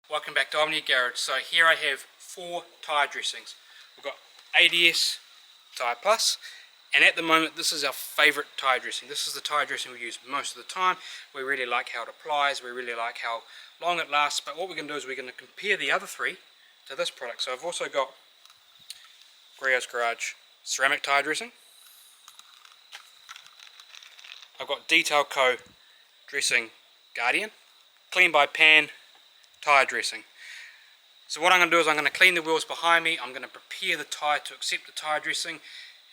Welcome back to Omni Garage. So here I have 4 tyre dressings. We've got ADS Tyre Plus, and at the moment this is our favourite tyre dressing. This is the tyre dressing we use most of the time. We really like how it applies, we really like how long it lasts, but what we're going to do is we're going to compare the other 3 to this product. So I've also got Griot Garage ceramic tyre dressing. I've got Detail Co dressing Guardian, Clean by Pan tyre dressing. So what I'm going to do is I'm going to clean the wheels behind me, I'm going to prepare the tyre to accept the tyre dressing,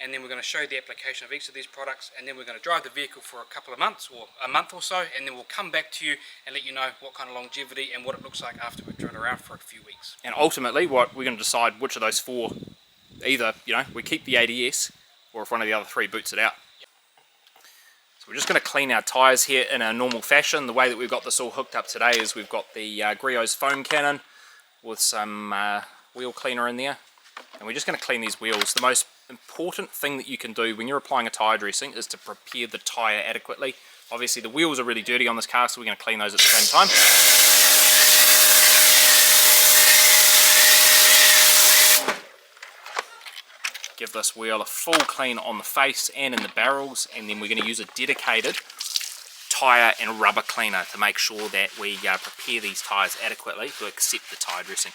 and then we're going to show you the application of each of these products, and then we're going to drive the vehicle for a couple of months or a month or so, and then we'll come back to you and let you know what kind of longevity and what it looks like after we've driven around for a few weeks. And ultimately what we're going to decide which of those 4, either we keep the ADS or if one of the other 3 boots it out. So we're just going to clean our tyres here in a normal fashion. The way that we've got this all hooked up today is we've got the Griot's foam cannon with some wheel cleaner in there, and we're just going to clean these wheels. The most important thing that you can do when you're applying a tyre dressing is to prepare the tyre adequately. Obviously the wheels are really dirty on this car, so we're going to clean those at the same time. Give this wheel a full clean on the face and in the barrels, and then we're going to use a dedicated tyre and rubber cleaner to make sure that we prepare these tyres adequately to accept the tyre dressing.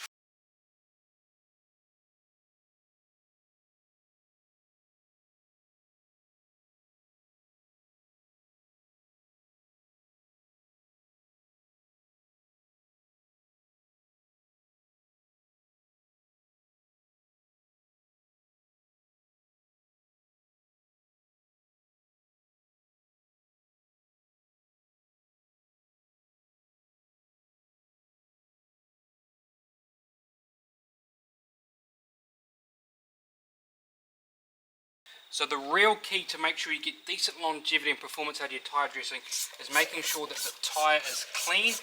So the real key to make sure you get decent longevity and performance out of your tyre dressing is making sure that the tyre is clean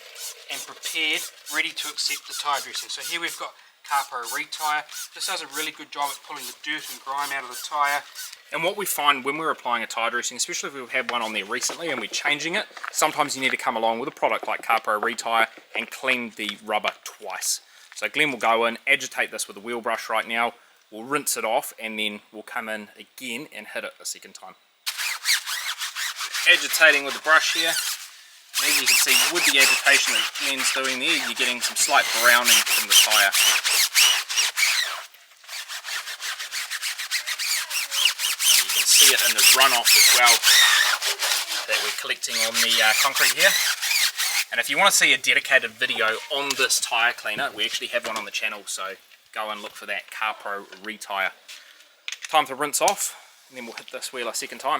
and prepared, ready to accept the tyre dressing. So here we've got Carpo Retire. This does a really good job at pulling the dirt and grime out of the tyre. And what we find when we're applying a tyre dressing, especially if we've had one on there recently and we're changing it, sometimes you need to come along with a product like Carpo Retire and clean the rubber twice. So Glenn will go in, agitate this with a wheel brush right now, we'll rinse it off, and then we'll come in again and hit it a second time. Agitating with the brush here, and as you can see with the agitation that Glenn's doing there, you're getting some slight browning from the tyre. And you can see it in the runoff as well that we're collecting on the concrete here. And if you want to see a dedicated video on this tyre cleaner, we actually have one on the channel, so go and look for that Carpo Retire. Time to rinse off, and then we'll hit this wheel a second time.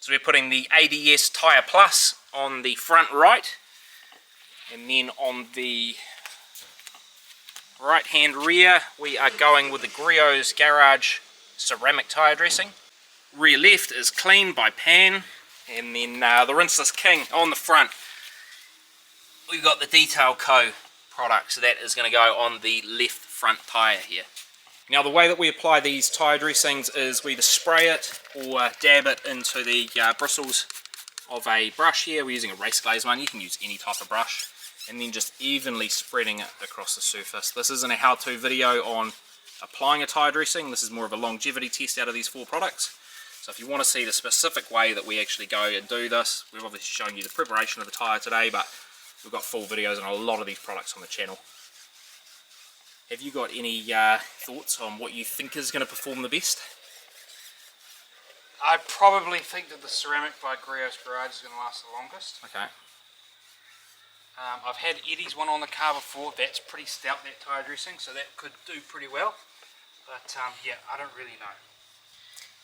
So we're putting the ADS Tyre Plus on the front right, and then on the right hand rear we are going with the Griot's Garage ceramic tyre dressing. Rear left is Clean by Pan. And then the Rinseless King on the front, we've got the Detail Co product, so that is going to go on the left front tyre here. Now the way that we apply these tyre dressings is we either spray it or dab it into the bristles of a brush here. We're using a race glaze one, you can use any type of brush, and then just evenly spreading it across the surface. This isn't a how-to video on applying a tyre dressing, this is more of a longevity test out of these 4 products. So if you want to see the specific way that we actually go and do this, we've obviously shown you the preparation of the tyre today, but we've got full videos on a lot of these products on the channel. Have you got any thoughts on what you think is going to perform the best? I probably think that the ceramic by Griot's Garage is going to last the longest. Okay. I've had Eddie's one on the car before, that's pretty stout, that tyre dressing, so that could do pretty well. But yeah, I don't really know.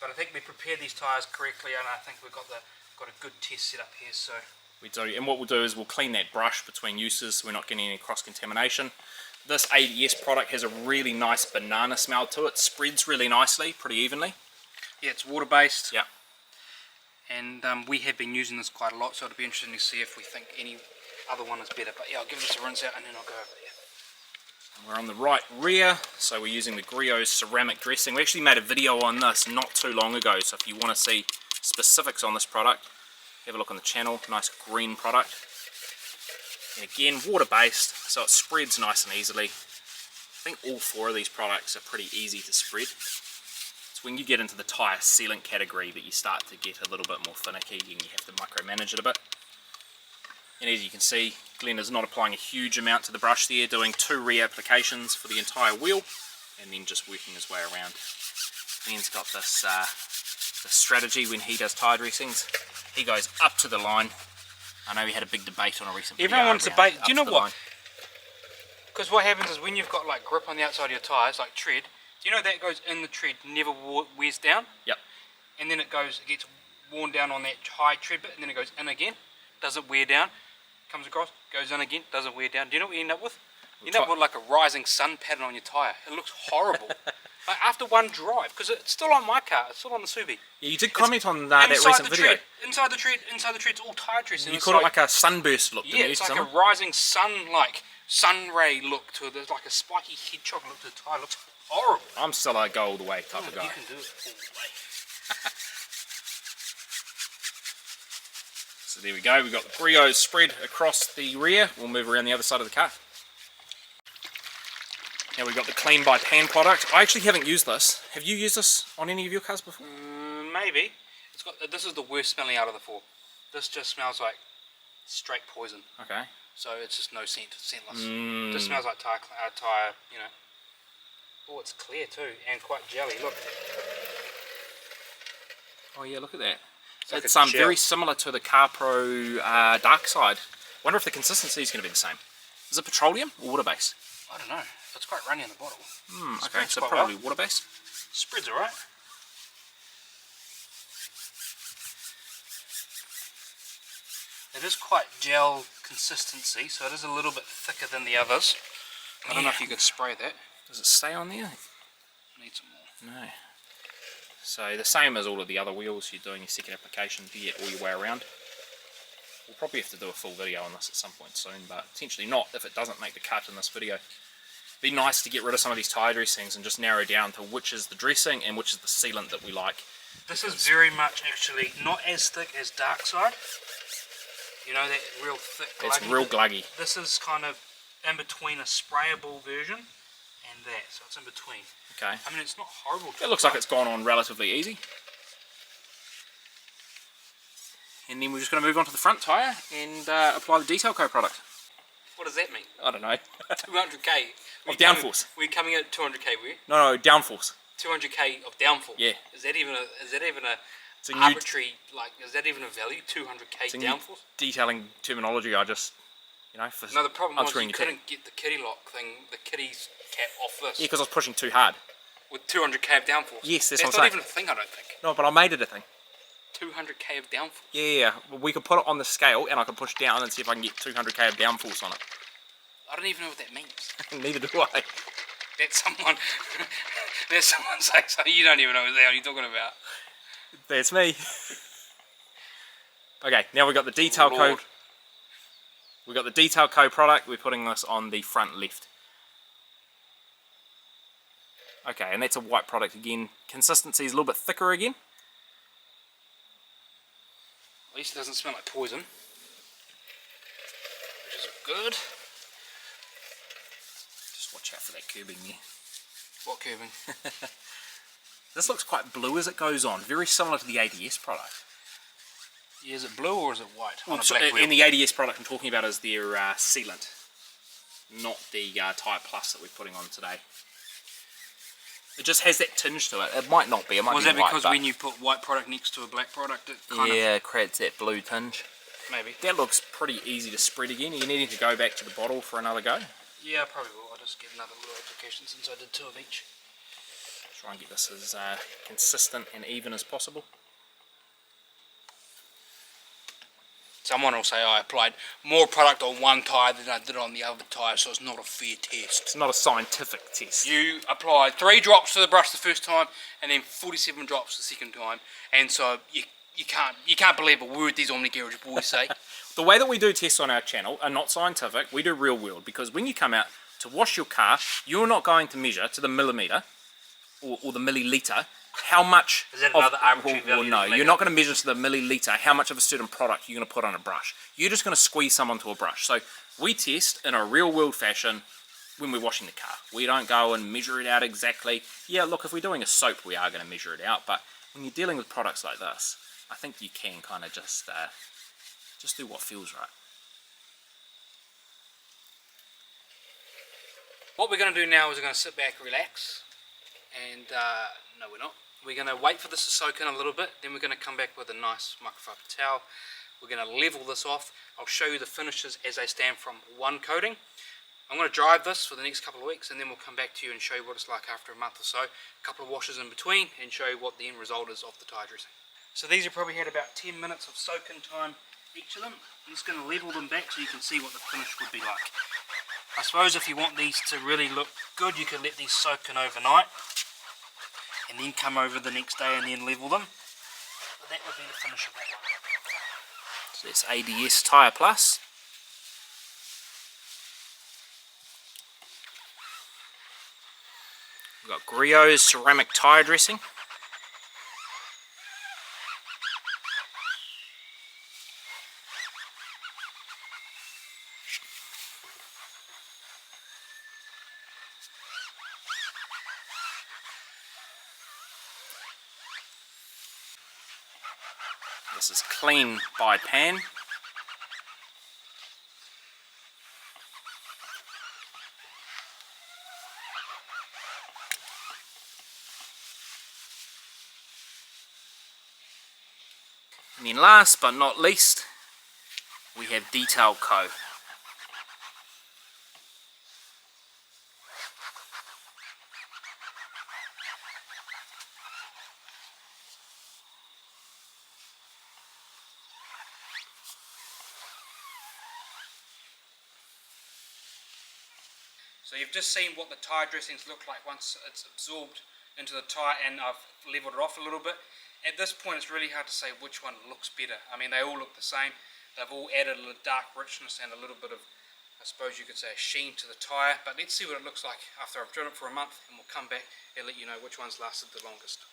But I think we prepared these tyres correctly, and I think we've got a good test set up here. So we do, and what we'll do is we'll clean that brush between uses so we're not getting any cross-contamination. This ADS product has a really nice banana smell to it, spreads really nicely, pretty evenly. Yeah, it's water-based. Yeah. And we have been using this quite a lot, so it'll be interesting to see if we think any other one is better. But yeah, I'll give this a rinse out and then I'll go over there. We're on the right rear, so we're using the Griot ceramic dressing. We actually made a video on this not too long ago, so if you want to see specifics on this product, have a look on the channel. Nice green product. And again, water based, so it spreads nice and easily. I think all 4 of these products are pretty easy to spread. It's when you get into the tyre sealant category that you start to get a little bit more finicky and you have to micromanage it a bit. And as you can see, Glenn is not applying a huge amount to the brush there, doing 2 reapplications for the entire wheel and then just working his way around. Glenn's got this, this strategy when he does tyre dressings. He goes up to the line. I know we had a big debate on a recent video. Everyone wants to debate. Do you know what? Because what happens is when you've got like grip on the outside of your tyres, like tread, do you know that goes in the tread, never wears down? Yep. And then it gets worn down on that high tread bit, and then it goes in again. Doesn't wear down. Comes across, goes in again, doesn't wear down. Do you know what you end up with? You end up with like a rising sun pattern on your tyre. It looks horrible. Like after one drive, because it's still on my car, it's still on the Subi. Yeah, you did comment on that recent video. Inside the tread, it's all tyre dressing. You call it like a sunburst look, didn't you? Yeah, it's like a rising sun, like sun ray look to it. There's like a spiky hedgehog look to the tyre. It looks horrible. I'm still a go all the way type of guy. You can do it all the way. So there we go, we've got the Griot spread across the rear. We'll move around the other side of the car. Now we've got the Clean by Pan product. I actually haven't used this. Have you used this on any of your cars before? Maybe. This is the worst smelling out of the 4. This just smells like straight poison. Okay. So it's just no scent, scentless. Just smells like tyre, you know. Oh, it's clear too, and quite jelly. Look. Oh yeah, look at that. It's It's very similar to the CarPro Dark Side. Wonder if the consistency is going to be the same. Is it petroleum or water based? I don't know. It's quite runny in the bottle. Okay, so probably water based. Spreads alright. It is quite gel consistency, so it is a little bit thicker than the others. I don't know if you could spray that. Does it stay on there? Need some more. No. So the same as all of the other wheels, you're doing your second application to get all your way around. We'll probably have to do a full video on this at some point soon, but potentially not if it doesn't make the cut in this video. It'd be nice to get rid of some of these tyre dressings and just narrow down to which is the dressing and which is the sealant that we like. This is very much actually not as thick as Dark Side. You know, that real thick gluggy. It's real gluggy. This is kind of in between a sprayable version and that, so it's in between. Okay. I mean, it's not horrible. It looks like it's gone on relatively easy. And then we're just going to move on to the front tyre and apply the Detail Co product. What does that mean? I don't know. 200k of downforce. We're coming at 200k, were you? No, downforce. 200k of downforce. Yeah. Is that even a it's a arbitrary, like, is that even a value? 200k downforce? Detailing terminology. I just, you know, for no, the problem was you couldn't get the kitty lock thing, the kitty's cap off this. Yeah, because I was pushing too hard. With 200k of downforce. Yes, that's what I'm not saying. even a thing, I don't think. No, but I made it a thing. 200k of downforce. Yeah. We could put it on the scale and I could push down and see if I can get 200k of downforce on it. I don't even know what that means. Neither do I. That's someone saying something you don't even know what the hell you're talking about. That's me. Okay, now we've got the Detail Co. We've got the Detail Co product. We're putting this on the front left. Okay, and that's a white product again. Consistency is a little bit thicker again. At least it doesn't smell like poison, which is good. Just watch out for that curbing there. What curbing? This looks quite blue as it goes on, very similar to the ADS product. Yeah, is it blue or is it white? In the ADS product I'm talking about is their sealant, not the Tyre Plus that we're putting on today. It just has that tinge to it. It might not be. It might was be that white, because when you put white product next to a black product, it kind of creates that blue tinge? Maybe. That looks pretty easy to spread again. Are you needing to go back to the bottle for another go? Yeah, I probably will. I'll just get another little application since I did 2 of each. Try and get this as consistent and even as possible. Someone will say I applied more product on one tyre than I did on the other tyre, so it's not a fair test. It's not a scientific test. You applied 3 drops to the brush the first time, and then 47 drops the second time, and so you can't believe a word these Omni Garage boys say. The way that we do tests on our channel are not scientific. We do real world, because when you come out to wash your car, you're not going to measure to the millimetre or the milliliter how much is that another arbitrary value? No, you're not going to measure to the milliliter how much of a certain product you're going to put on a brush. You're just going to squeeze some onto a brush. So we test in a real world fashion when we're washing the car. We don't go and measure it out exactly. Yeah, look, if we're doing a soap, we are going to measure it out, but when you're dealing with products like this, I think you can kind of just do what feels right. What we're going to do now is we're going to sit back, relax, and no, we're not. We're going to wait for this to soak in a little bit, then we're going to come back with a nice microfiber towel. We're going to level this off. I'll show you the finishes as they stand from one coating. I'm going to drive this for the next couple of weeks, and then we'll come back to you and show you what it's like after a month or so. A couple of washes in between, and show you what the end result is of the tire dressing. So these have probably had about 10 minutes of soak-in time, each of them. I'm just going to level them back so you can see what the finish would be like. I suppose if you want these to really look good, you can let these soak in overnight and then come over the next day and then level them. But that would be the finish of that one. So it's ADS Tyre Plus. We've got Griot's ceramic tire dressing. This is clean by pan. And then last but not least, we have Detail Co. So you've just seen what the tyre dressings look like once it's absorbed into the tyre, and I've levelled it off a little bit. At this point it's really hard to say which one looks better. I mean, they all look the same. They've all added a little dark richness and a little bit of, I suppose you could say, a sheen to the tyre. But let's see what it looks like after I've driven it for a month, and we'll come back and let you know which one's lasted the longest.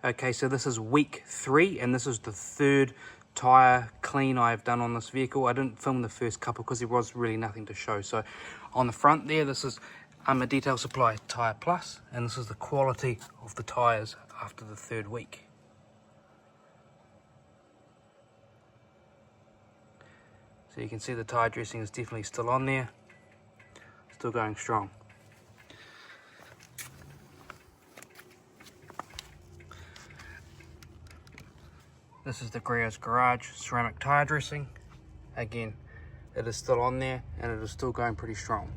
Okay, so this is week 3, and this is the third tyre clean I've done on this vehicle. I didn't film the first couple because there was really nothing to show. So on the front there, this is Armour Detail Supply Tyre Plus, and this is the quality of the tyres after the third week. So you can see the tyre dressing is definitely still on there, still going strong. This is the Griot Garage ceramic tyre dressing. Again, it is still on there and it is still going pretty strong.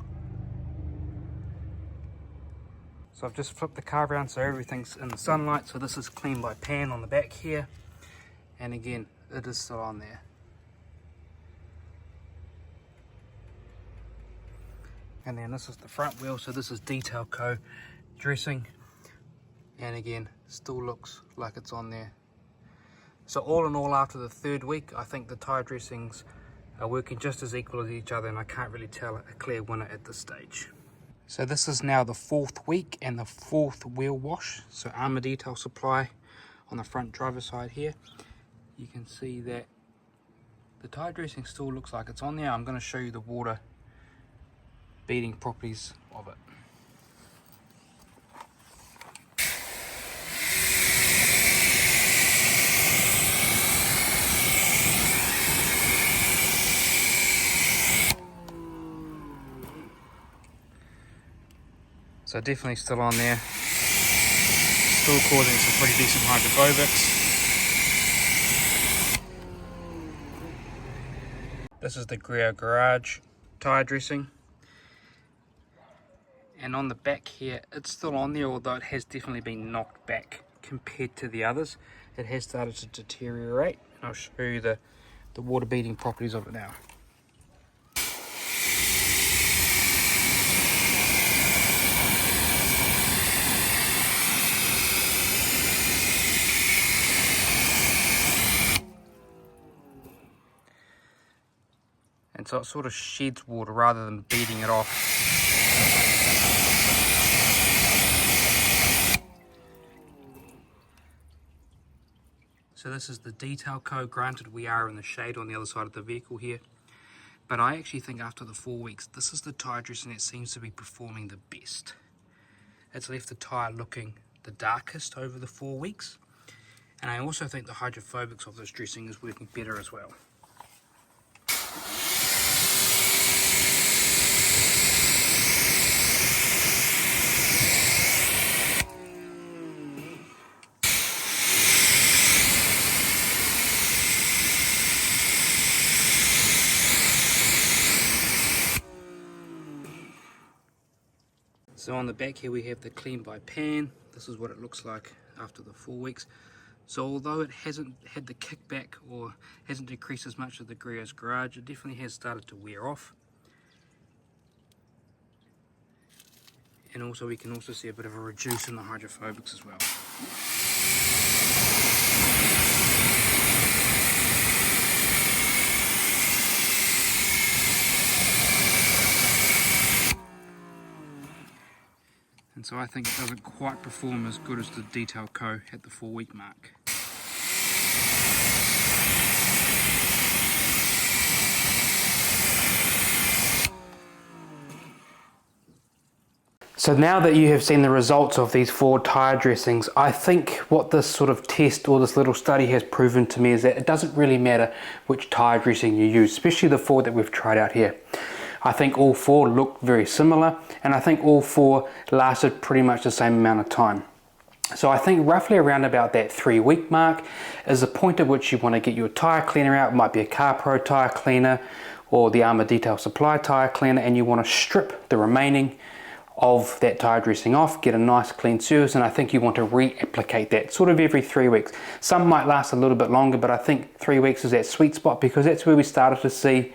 So I've just flipped the car around so everything's in the sunlight. So this is clean by pan on the back here, and again, it is still on there. And then this is the front wheel, so this is Detail Co dressing, and again, still looks like it's on there. So all in all, after the third week, I think the tyre dressings are working just as equal as each other, and I can't really tell a clear winner at this stage. So this is now the 4th week and the 4th wheel wash. So Armour Detail Supply on the front driver's side here. You can see that the tyre dressing still looks like it's on there. I'm going to show you the water beading properties of it. So definitely still on there, still causing some pretty decent hydrophobics. This is the Griot Garage tyre dressing, and on the back here it's still on there, although it has definitely been knocked back compared to the others. It has started to deteriorate, and I'll show you the water beading properties of it now. And so it sort of sheds water rather than beating it off. So this is the detail coat. Granted, we are in the shade on the other side of the vehicle here, but I actually think after the 4 weeks, this is the tyre dressing that seems to be performing the best. It's left the tyre looking the darkest over the 4 weeks, and I also think the hydrophobics of this dressing is working better as well. So on the back here we have the clean by pan. This is what it looks like after the 4 weeks. So although it hasn't had the kickback or hasn't decreased as much as the Griot's Garage, it definitely has started to wear off. And also we can also see a bit of a reduce in the hydrophobics as well. And so I think it doesn't quite perform as good as the Detail Co at the 4 week mark. So now that you have seen the results of these 4 tyre dressings, I think what this sort of test or this little study has proven to me is that it doesn't really matter which tyre dressing you use, especially the 4 that we've tried out here. I think all 4 look very similar, and I think all 4 lasted pretty much the same amount of time. So I think roughly around about that 3 week mark is the point at which you want to get your tyre cleaner out. It might be a CarPro tyre cleaner or the Armour Detail Supply tyre cleaner, and you want to strip the remaining of that tyre dressing off, get a nice clean surface, and I think you want to re-applicate that sort of every 3 weeks. Some might last a little bit longer, but I think 3 weeks is that sweet spot because that's where we started to see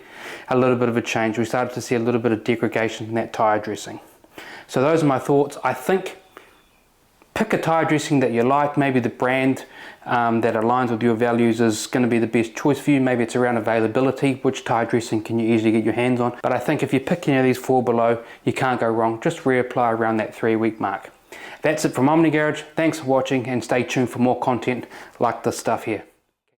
a little bit of a change. We started to see a little bit of degradation in that tyre dressing. So those are my thoughts. I think pick a tyre dressing that you like. Maybe the brand that aligns with your values is going to be the best choice for you. Maybe it's around availability. Which tyre dressing can you easily get your hands on? But I think if you pick any of these 4 below, you can't go wrong. Just reapply around that 3 week mark. That's it from Omni Garage. Thanks for watching and stay tuned for more content like this stuff here.